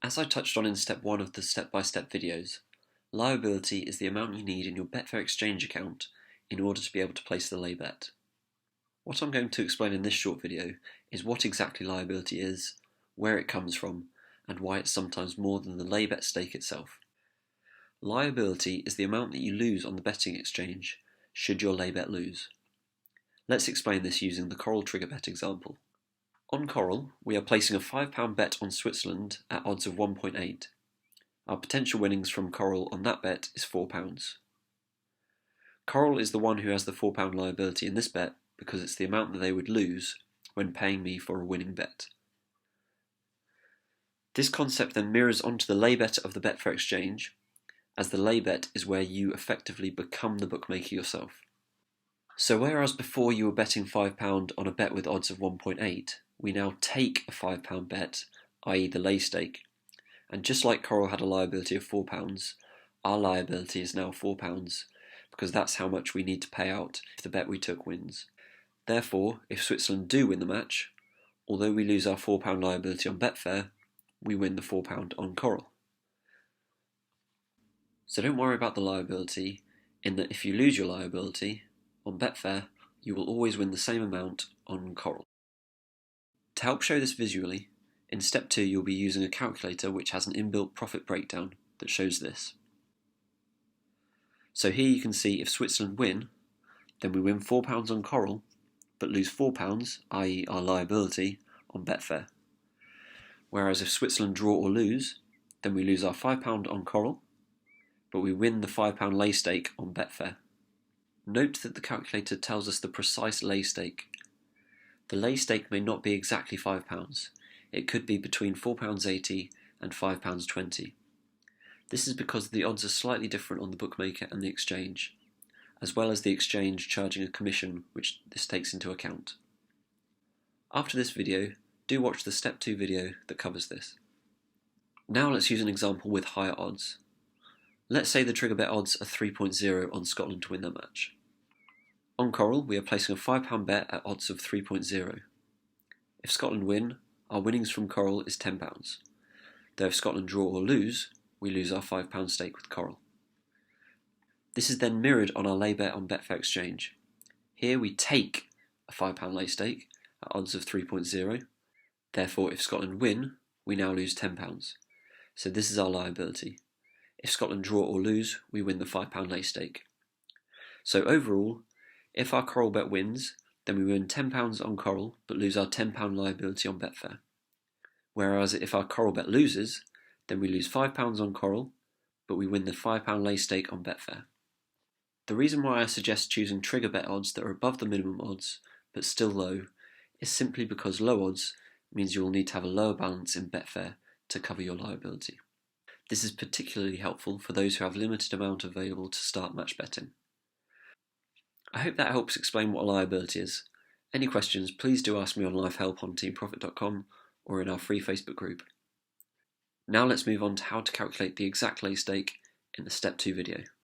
As I touched on in step 1 of the step-by-step videos, liability is the amount you need in your Betfair exchange account in order to be able to place the lay bet. What I'm going to explain in this short video is what exactly liability is, where it comes from, and why it's sometimes more than the lay bet stake itself. Liability is the amount that you lose on the betting exchange should your lay bet lose. Let's explain this using the Coral trigger bet example. On Coral, we are placing a £5 bet on Switzerland at odds of 1.8. Our potential winnings from Coral on that bet is £4. Coral is the one who has the £4 liability in this bet because it's the amount that they would lose when paying me for a winning bet. This concept then mirrors onto the lay bet of the Betfair exchange, as the lay bet is where you effectively become the bookmaker yourself. So whereas before you were betting £5 on a bet with odds of 1.8, we now take a £5 bet, i.e. the lay stake, and just like Coral had a liability of £4, our liability is now £4, because that's how much we need to pay out if the bet we took wins. Therefore, if Switzerland do win the match, although we lose our £4 liability on Betfair, we win the £4 on Coral. So don't worry about the liability, in that if you lose your liability on Betfair, you will always win the same amount on Coral. To help show this visually, in step 2 you'll be using a calculator which has an inbuilt profit breakdown that shows this. So here you can see if Switzerland win, then we win £4 on Coral, but lose £4, i.e. our liability, on Betfair. Whereas if Switzerland draw or lose, then we lose our £5 on Coral, but we win the £5 lay stake on Betfair. Note that the calculator tells us the precise lay stake. The lay stake may not be exactly £5, it could be between £4.80 and £5.20. This is because the odds are slightly different on the bookmaker and the exchange, as well as the exchange charging a commission which this takes into account. After this video, do watch the step 2 video that covers this. Now let's use an example with higher odds. Let's say the trigger bet odds are 3.0 on Scotland to win the match. On Coral, we are placing a £5 bet at odds of 3.0. If Scotland win, our winnings from Coral is £10. Though if Scotland draw or lose, we lose our £5 stake with Coral. This is then mirrored on our lay bet on Betfair Exchange. Here we take a £5 lay stake at odds of 3.0. Therefore, if Scotland win, we now lose £10. So this is our liability. If Scotland draw or lose, we win the £5 lay stake. So overall, if our Coral bet wins, then we win £10 on Coral, but lose our £10 liability on Betfair. Whereas if our Coral bet loses, then we lose £5 on Coral, but we win the £5 lay stake on Betfair. The reason why I suggest choosing trigger bet odds that are above the minimum odds, but still low, is simply because low odds means you will need to have a lower balance in Betfair to cover your liability. This is particularly helpful for those who have limited amount available to start match betting. I hope that helps explain what a liability is. Any questions, please do ask me on livehelp on teamprofit.com or in our free Facebook group. Now let's move on to how to calculate the exact lay stake in the step 2 video.